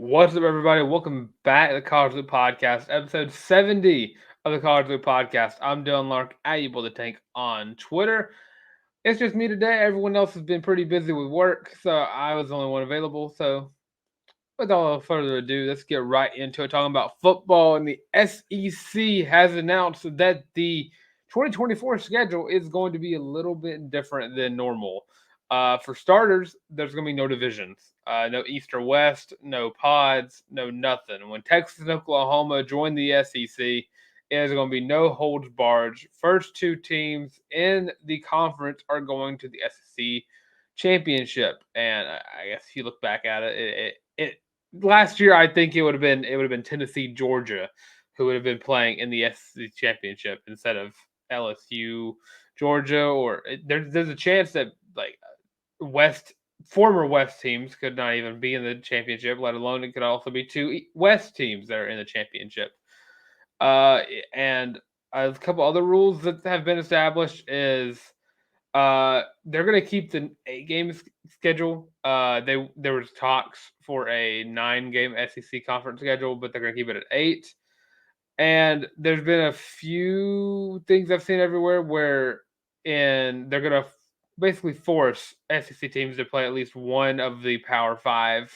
What's up, everybody? Welcome back to the College Loop Podcast, episode 70 of the College Loop Podcast. I'm Dylan Larck, at You Build the Tank on Twitter. It's just me today. Everyone else has been pretty busy with work, so I was the only one available. So, without further ado, let's get right into it. Talking about football, and the SEC has announced that the 2024 schedule is going to be a little bit different than normal. For starters, there's going to be no divisions, no East or West, no pods, no nothing. When Texas and Oklahoma join the SEC, there's going to be no holds barred. First two teams in the conference are going to the SEC championship, and I guess if you look back at it last year, I think it would have been Tennessee, Georgia, who would have been playing in the SEC championship instead of LSU, Georgia, or there's a chance that like West former West teams could not even be in the championship, let alone it could also be two West teams that are in the championship. And a couple other rules that have been established is they're gonna keep the 8 game schedule. There was talks for a 9 game SEC conference schedule, but they're gonna keep it at 8. And there's been a few things I've seen everywhere where they're gonna basically force SEC teams to play at least one of the Power Five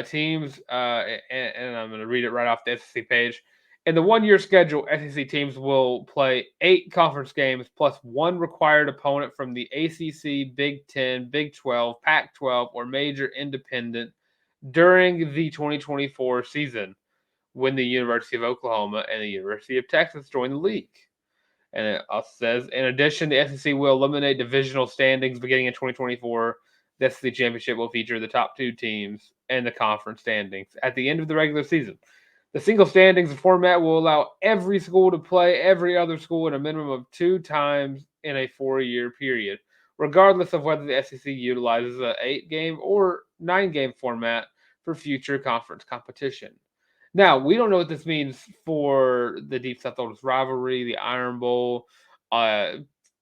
teams. And I'm gonna read it right off the SEC page. In the 1 year schedule, SEC teams will play 8 conference games plus one required opponent from the ACC, Big Ten, Big 12, Pac 12, or major independent during the 2024 season when the University of Oklahoma and the University of Texas join the league. And it also says, in addition, the SEC will eliminate divisional standings beginning in 2024. The SEC championship will feature the top 2 teams and the conference standings at the end of the regular season. The single standings format will allow every school to play every other school in a minimum of 2 times in a 4-year period, regardless of whether the SEC utilizes an 8 game or 9 game format for future conference competition. Now, we don't know what this means for the Deep South Oldest rivalry, the Iron Bowl, uh,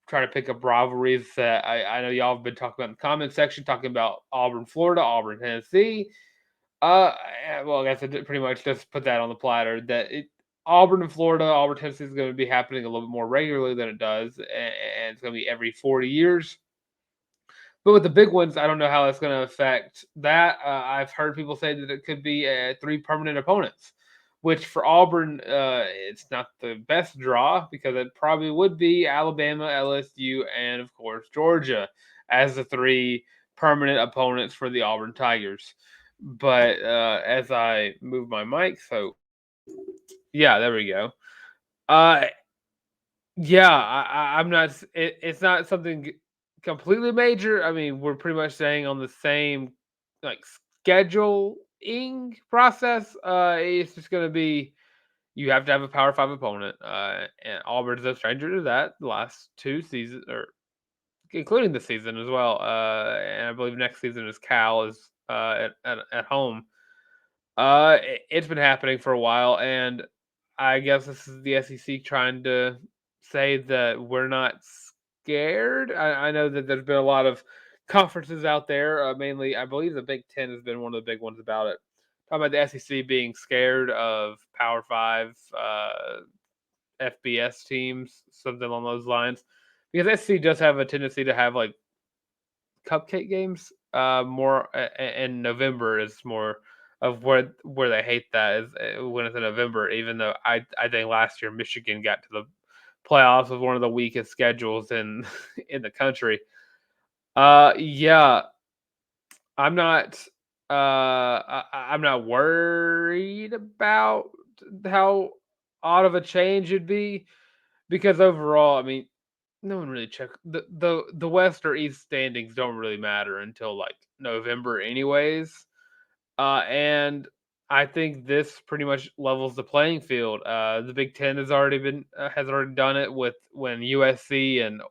trying to pick up rivalries that I know y'all have been talking about in the comment section, talking about Auburn, Florida, Auburn, Tennessee. Well, I guess I did pretty much just put that on the platter that Auburn and Florida, Auburn, Tennessee is going to be happening a little bit more regularly than it does, and it's going to be every 40 years. But with the big ones, I don't know how that's going to affect that. I've heard people say that it could be 3 permanent opponents, which for Auburn, it's not the best draw because it probably would be Alabama, LSU, and of course Georgia as the 3 permanent opponents for the Auburn Tigers. But as I move my mic, so yeah, there we go. Uh, yeah, I'm not. It's not something completely major. I mean, we're pretty much staying on the same like scheduling process. It's just going to be you have to have a Power Five opponent, and Auburn's no stranger to that. The last 2 seasons, or including the season as well, and I believe next season is Cal is at home. It's been happening for a while, and I guess this is the SEC trying to say that we're not scared. I know that there's been a lot of conferences out there, mainly, I believe the Big Ten has been one of the big ones about it. Talking about the SEC being scared of Power Five FBS teams, something along those lines, because SEC does have a tendency to have like cupcake games. More in November is more of where they hate that is when it's in November. Even though I think last year Michigan got to the playoffs with one of the weakest schedules in in the country. Yeah, I'm not. I'm not worried about how odd of a change it'd be because overall, I mean, no one really check the West or East standings don't really matter until like November, anyways. And I think this pretty much levels the playing field. The Big Ten has already done it with when USC and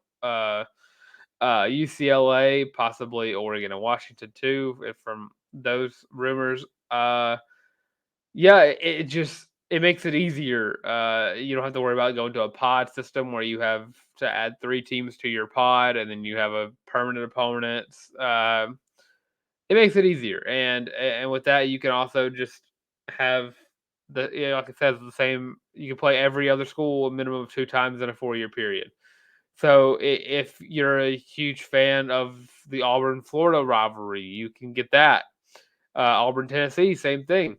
UCLA, possibly Oregon and Washington too, if from those rumors. Yeah, it just it makes it easier. You don't have to worry about going to a pod system where you have to add 3 teams to your pod, and then you have a permanent opponents. it makes it easier, and with that, you can also just have like it says, the same. You can play every other school a minimum of 2 times in a 4-year period. So if you're a huge fan of the Auburn Florida rivalry, you can get that. Auburn Tennessee, same thing.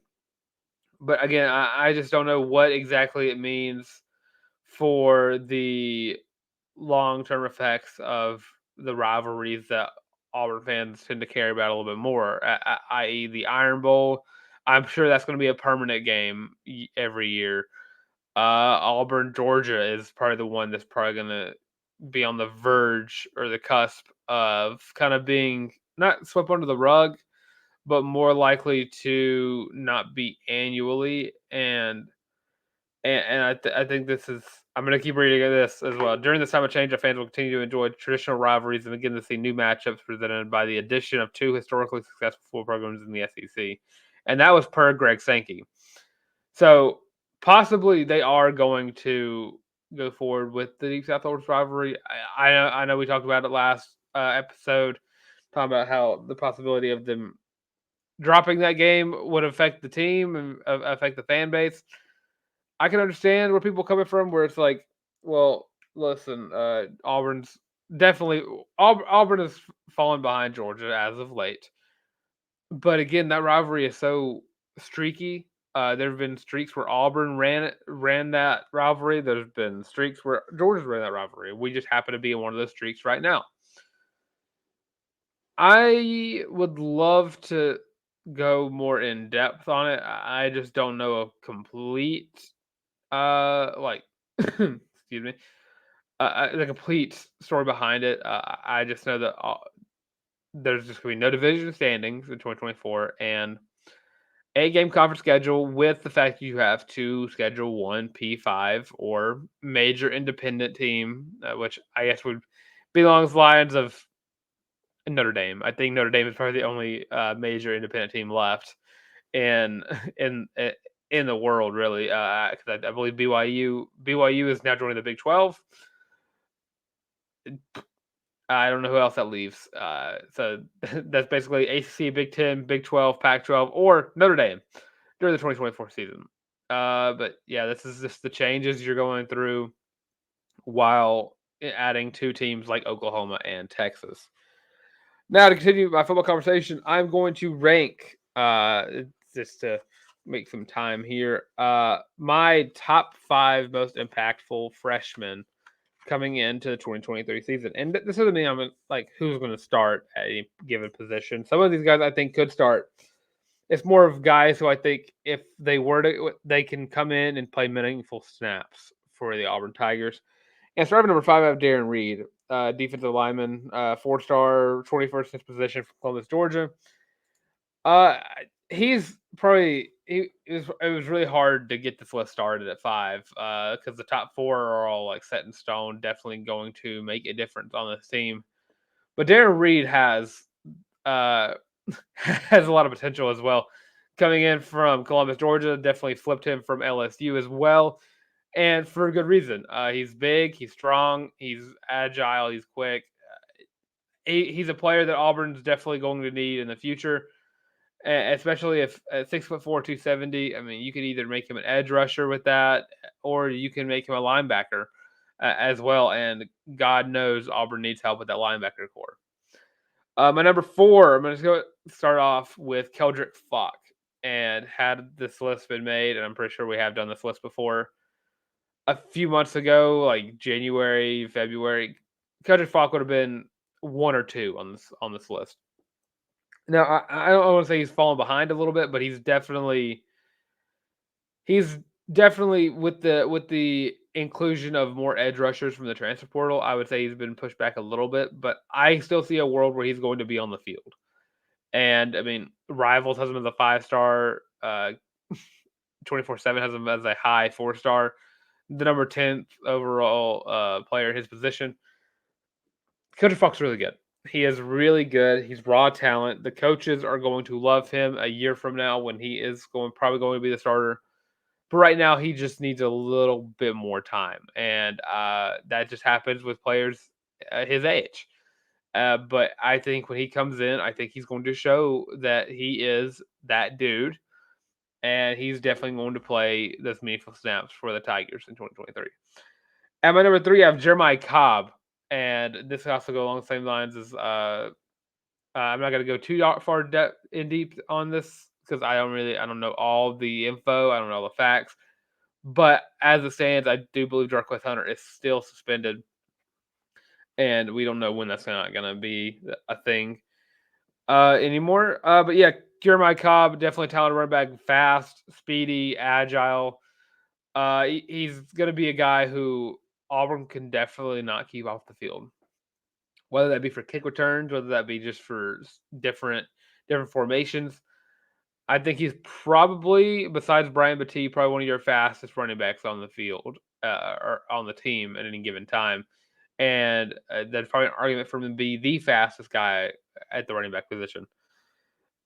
But again, I just don't know what exactly it means for the long term effects of the rivalries that Auburn fans tend to care about a little bit more, i.e., the Iron Bowl. I'm sure that's going to be a permanent game every year. Auburn, Georgia is probably the one that's probably going to be on the verge or the cusp of kind of being not swept under the rug, but more likely to not be annually. And I think this is. I'm going to keep reading this as well. During this time of change, our fans will continue to enjoy traditional rivalries and begin to see new matchups presented by the addition of 2 historically successful programs in the SEC. And that was per Greg Sankey. So possibly they are going to go forward with the Deep South Orange rivalry. I know we talked about it last episode, talking about how the possibility of them dropping that game would affect the team and affect the fan base. I can understand where people are coming from, where it's like, well, listen, Auburn's definitely Auburn has fallen behind Georgia as of late, but again, that rivalry is so streaky. There have been streaks where Auburn ran that rivalry. There's been streaks where Georgia's ran that rivalry. We just happen to be in one of those streaks right now. I would love to go more in depth on it. I just don't know a complete like excuse me, the complete story behind it. I just know that there's just going to be no division standings in 2024 and 8-game conference schedule with the fact you have to schedule one P5 or major independent team, which I guess would be along the lines of Notre Dame. I think Notre Dame is probably the only major independent team left in in in the world, really. Because I believe BYU is now joining the Big 12. I don't know who else that leaves. So that's basically ACC, Big 10, Big 12, Pac 12, or Notre Dame during the 2024 season. But yeah, this is just the changes you're going through while adding 2 teams like Oklahoma and Texas. Now, to continue my football conversation, I'm going to rank, just to make some time here, my top 5 most impactful freshmen coming into the 2023 season. And this doesn't mean I'm like who's going to start at any given position. Some of these guys I think could start. It's more of guys who I think if they were to, they can come in and play meaningful snaps for the Auburn Tigers. And starting number 5, I have Darren Reed, defensive lineman, 4-star, 21st in his position from Columbus, Georgia. Uh, he's probably it was really hard to get this list started at 5 because the top 4 are all like set in stone, definitely going to make a difference on this team. But Darren Reed has uh, has a lot of potential as well. Coming in from Columbus, Georgia, definitely flipped him from LSU as well, and for a good reason. He's big, he's strong, he's agile, he's quick. He's a player that Auburn's definitely going to need in the future, especially if at 6'4", 270. I mean, you could either make him an edge rusher with that, or you can make him a linebacker as well. And God knows Auburn needs help with that linebacker core. My number 4, I'm going to go start off with Keldrick Falk. And had this list been made, and I'm pretty sure we have done this list before, a few months ago, like January, February, Keldrick Falk would have been 1 or 2 on this list. Now, I don't want to say he's fallen behind a little bit, but he's definitely with the inclusion of more edge rushers from the transfer portal. I would say he's been pushed back a little bit, but I still see a world where he's going to be on the field. And I mean, Rivals has him as a 5-star. 24/7 has him as a high 4-star. The number 10th overall player in his position. Coach Falk's really good. He is really good. He's raw talent. The coaches are going to love him a year from now when he is probably going to be the starter. But right now, he just needs a little bit more time, and that just happens with players his age. But I think when he comes in, I think he's going to show that he is that dude, and he's definitely going to play those meaningful snaps for the Tigers in 2023. At my number 3, I have Jeremiah Cobb, and this also go along the same lines as I'm not going to go too far in deep on this because I don't know all the info, I don't know all the facts, but as it stands, I do believe Jarquez Hunter is still suspended, and we don't know when that's not going to be a thing anymore. But yeah, Jeremiah Cobb, definitely talented running back, fast, speedy, agile. He's going to be a guy who Auburn can definitely not keep off the field, whether that be for kick returns, whether that be just for different formations. I think he's probably, besides Brian Battie, probably one of your fastest running backs on the field or on the team at any given time. And that's probably an argument for him to be the fastest guy at the running back position.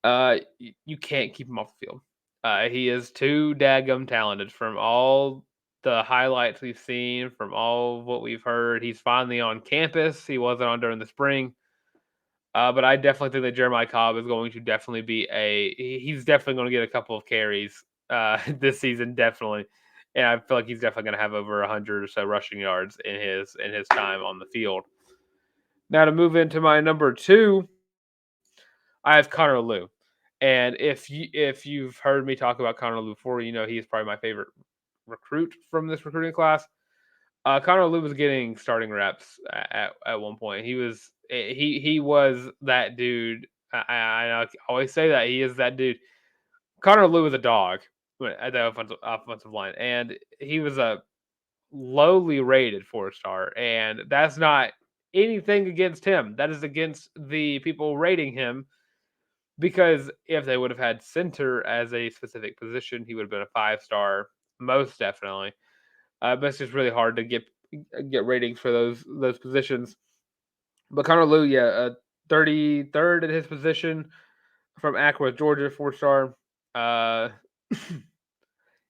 You can't keep him off the field. He is too daggum talented from all the highlights we've seen, from all what we've heard. He's finally on campus. He wasn't on during the spring. But I definitely think that Jeremiah Cobb is going to definitely be he's definitely going to get a couple of carries this season, definitely. And I feel like he's definitely going to have over 100 or so rushing yards in his time on the field. Now to move into my number 2, I have Connor Lew. And if you've heard me talk about Connor Lew before, you know he's probably my favorite recruit from this recruiting class. Connor Lew was getting starting reps at one point. He was that dude. I always say that he is that dude. Connor Lew was a dog at the offensive line, and he was a lowly rated 4-star. And that's not anything against him. That is against the people rating him. Because if they would have had center as a specific position, he would have been a 5-star, most definitely. But it's just really hard to get ratings for those positions. But Connor Lew, 33rd at his position from Ackworth, Georgia, 4-star.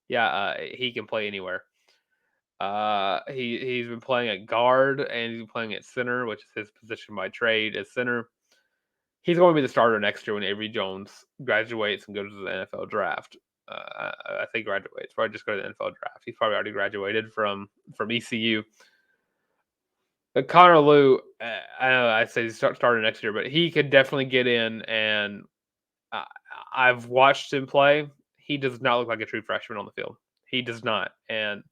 He can play anywhere. He's been playing at guard and he's been playing at center, which is his position by trade as center. He's going to be the starter next year when Avery Jones graduates and goes to the NFL draft. I think graduates. Probably just go to the NFL draft. He's probably already graduated from ECU. But Connor Lew, I know I say he's starting next year, but he could definitely get in. And I've watched him play. He does not look like a true freshman on the field. He does not. And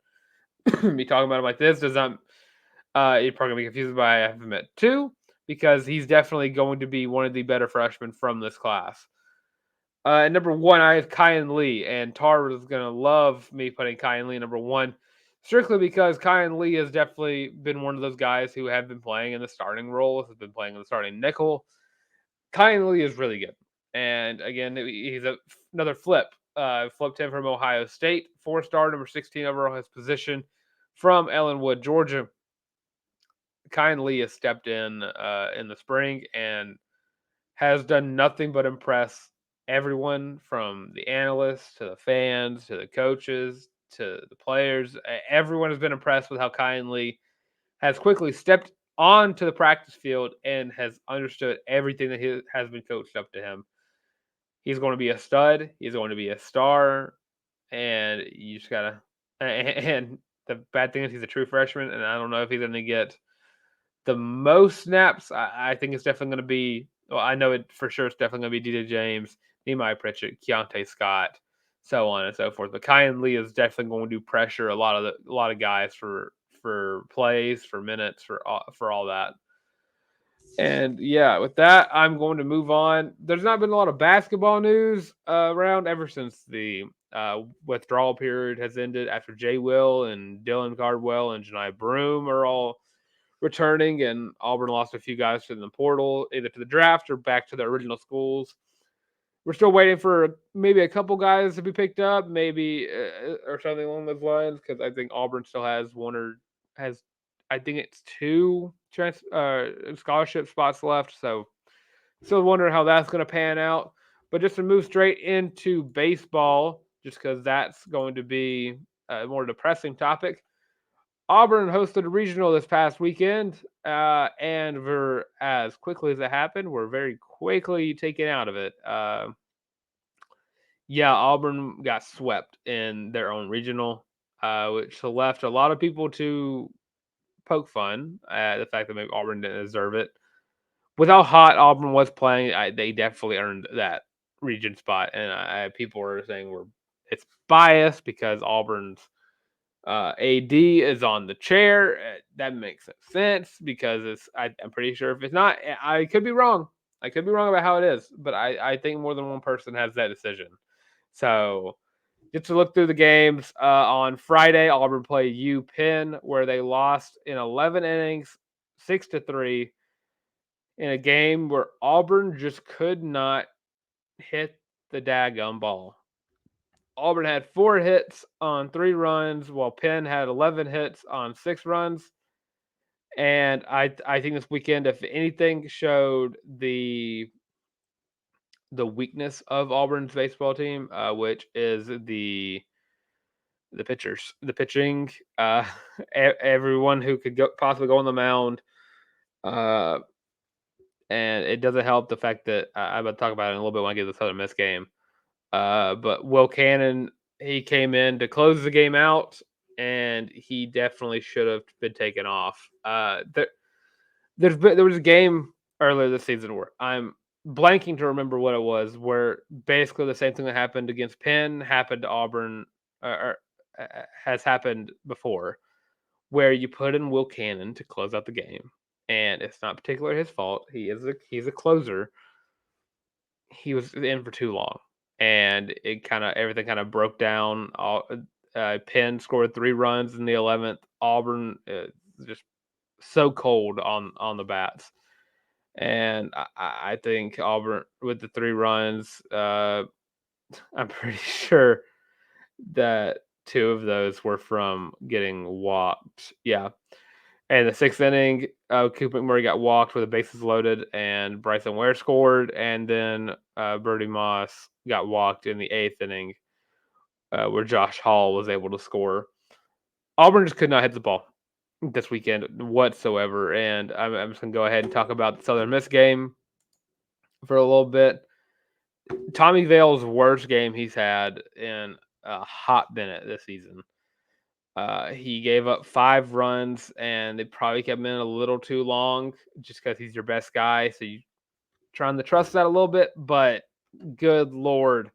me talking about him like this does not. You're probably gonna be confused by I have him at 2 because he's definitely going to be one of the better freshmen from this class. At number 1, I have Kyan Lee, and Tarr is going to love me putting Kyan Lee number 1, strictly because Kyan Lee has definitely been one of those guys who have been playing in the starting role, has been playing in the starting nickel. Kyan Lee is really good. And again, he's another flip. Flipped him from Ohio State, 4-star, number 16 overall his position from Ellenwood, Georgia. Kyan Lee has stepped in the spring and has done nothing but impress everyone from the analysts to the fans to the coaches to the players. Everyone has been impressed with how Kyan Lee has quickly stepped onto the practice field and has understood everything that has been coached up to him. He's going to be a stud. He's going to be a star. And you just got to. And the bad thing is he's a true freshman, and I don't know if he's going to get the most snaps. I think it's definitely going to be. Well, I know it for sure. It's definitely going to be DJ James, Nehemiah Pritchett, Keontae Scott, so on and so forth. But Kyan Lee is definitely going to pressure a lot of guys for plays, for minutes, for all that. And yeah, with that, I'm going to move on. There's not been a lot of basketball news around ever since the withdrawal period has ended after Jay Will and Dylan Cardwell and Janai Broom are all returning, and Auburn lost a few guys to the portal, either to the draft or back to their original schools. We're still waiting for maybe a couple guys to be picked up, maybe or something along those lines, because I think Auburn still has I think it's 2 scholarship spots left. So still wondering how that's going to pan out. But just to move straight into baseball, just because that's going to be a more depressing topic. Auburn hosted a regional this past weekend and we're as quickly as it happened, we're very quickly taken out of it. Yeah, Auburn got swept in their own regional, which left a lot of people to poke fun at the fact that maybe Auburn didn't deserve it. With how hot Auburn was playing, they definitely earned that region spot, and people were saying it's biased because Auburn's AD is on the chair. That makes sense because I'm pretty sure if it's not, I could be wrong. I could be wrong about how it is, but I think more than one person has that decision. So get to look through the games. On Friday, Auburn played UPenn, where they lost in 11 innings, 6-3, in a game where Auburn just could not hit the daggum ball. Auburn had 4 hits on 3 runs, while Penn had 11 hits on 6 runs. And I think this weekend, if anything, showed the weakness of Auburn's baseball team, which is the pitchers, the pitching. Everyone who could possibly go on the mound. And it doesn't help the fact that I'm about to talk about it in a little bit when I get to the Southern Miss game. But Will Cannon, he came in to close the game out, and he definitely should have been taken off. There was a game earlier this season where I'm blanking to remember what it was, where basically the same thing that happened against Penn happened to Auburn, has happened before, where you put in Will Cannon to close out the game, and it's not particularly his fault. He's a closer. He was in for too long, and everything kind of broke down. Penn scored 3 runs in the 11th. Auburn just so cold on the bats, and I think Auburn with the 3 runs. I'm pretty sure that 2 of those were from getting walked. Yeah. And the 6th inning, Coop McMurray got walked with the bases loaded, and Bryson Ware scored. And then Birdie Moss got walked in the 8th inning, where Josh Hall was able to score. Auburn just could not hit the ball this weekend whatsoever. And I'm just going to go ahead and talk about the Southern Miss game for a little bit. Tommy Vale's worst game he's had in a hot minute this season. He gave up 5 runs, and they probably kept him in a little too long just because he's your best guy. So you trying to trust that a little bit, but good Lord,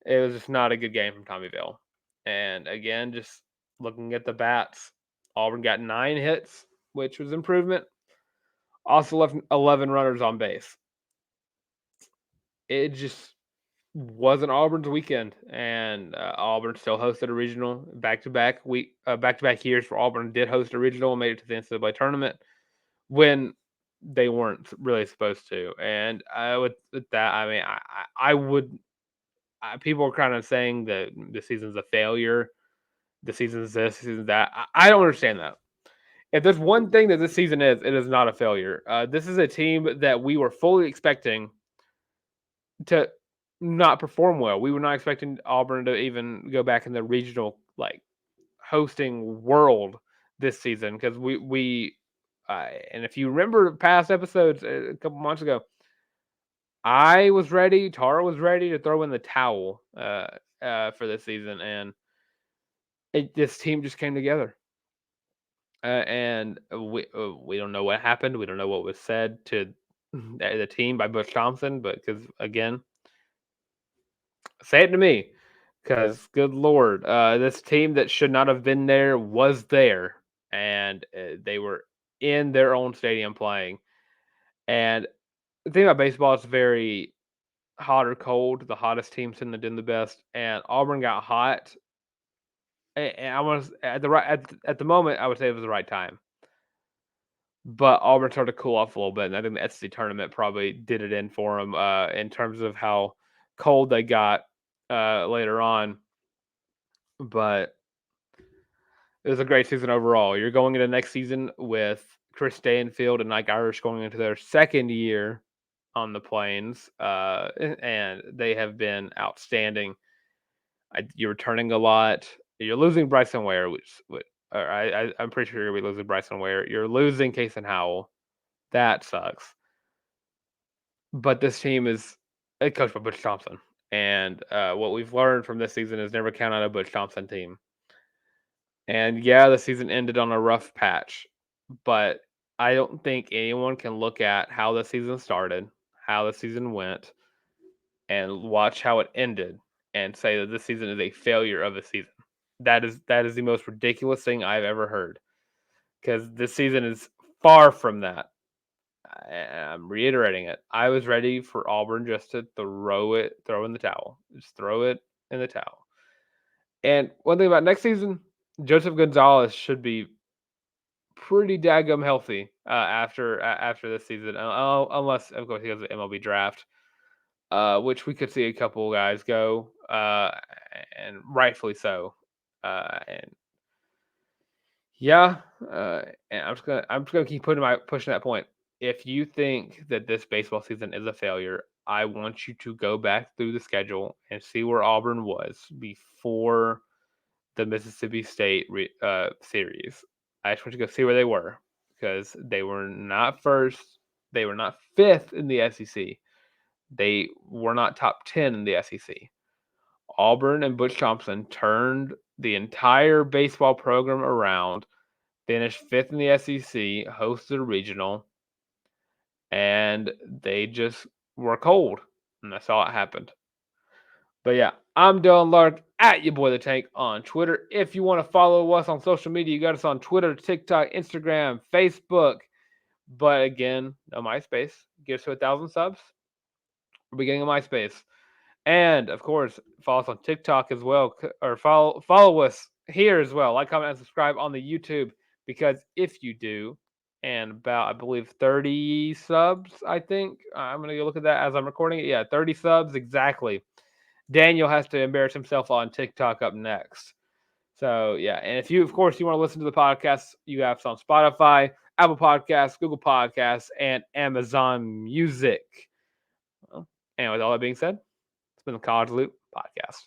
it was just not a good game from Tommy Vale. And again, just looking at the bats, Auburn got 9 hits, which was improvement. Also left 11 runners on base. It just wasn't Auburn's weekend, and Auburn still hosted a regional back-to-back years where Auburn did host a regional and made it to the NCAA tournament when they weren't really supposed to. And with that, I mean, I would. People are kind of saying that the season's a failure. The season's this, the season's that. I don't understand that. If there's one thing that this season is, it is not a failure. This is a team that we were fully expecting to not perform well. We were not expecting Auburn to even go back in the regional hosting world this season because we and if you remember past episodes a couple months ago, I was ready. Tarr was ready to throw in the towel for this season, and this team just came together. And we don't know what happened. We don't know what was said to the team by Butch Thompson, but because again, say it to me, because good Lord, this team that should not have been there was there, and they were in their own stadium playing. And the thing about baseball is very hot or cold. The hottest teams tend to do the best, and Auburn got hot. And I was at the moment, I would say it was the right time. But Auburn started to cool off a little bit, and I think the SEC tournament probably did it in for them in terms of how cold they got later on. But it was a great season overall. You're going into next season with Chris Stanfield and Mike Irish going into their 2nd year on the Plains, and they have been outstanding. You're returning a lot. You're losing Bryson Ware, which Or I'm pretty sure you're gonna be losing Bryson Ware. You're losing Case and Howell. That sucks. But this team is coached by Butch Thompson, and what we've learned from this season is never count out a Butch Thompson team. And yeah, the season ended on a rough patch, but I don't think anyone can look at how the season started, how the season went, and watch how it ended and say that this season is a failure of a season. That is the most ridiculous thing I've ever heard, because this season is far from that. I'm reiterating it. I was ready for Auburn just to throw in the towel. Just throw it in the towel. And one thing about next season, Joseph Gonzalez should be pretty daggum healthy after this season, unless of course he has the MLB draft, which we could see a couple guys go, and rightfully so. And yeah, and I'm just gonna keep pushing that point. If you think that this baseball season is a failure, I want you to go back through the schedule and see where Auburn was before the Mississippi State series. I just want you to go see where they were, because they were not first, they were not fifth in the SEC, they were not top 10 in the SEC. Auburn and Butch Thompson turned the entire baseball program around, finished fifth in the SEC, hosted a regional, and they just were cold. And that's all that happened. But yeah, I'm Dylan Larck at your boy the Tank on Twitter. If you want to follow us on social media, you got us on Twitter, TikTok, Instagram, Facebook. But again, no MySpace. Get us to 1,000 subs. We're beginning a MySpace. And of course, follow us on TikTok as well, or follow us here as well. Like, comment, and subscribe on the YouTube, because if you do, and about I believe 30 subs, I think I'm gonna go look at that as I'm recording it. Yeah, 30 subs exactly. Daniel has to embarrass himself on TikTok up next. So yeah, and if you, of course, you want to listen to the podcast, you have some Spotify, Apple Podcasts, Google Podcasts, and Amazon Music. Well, and with all that being said, it's been the College Loop Podcast.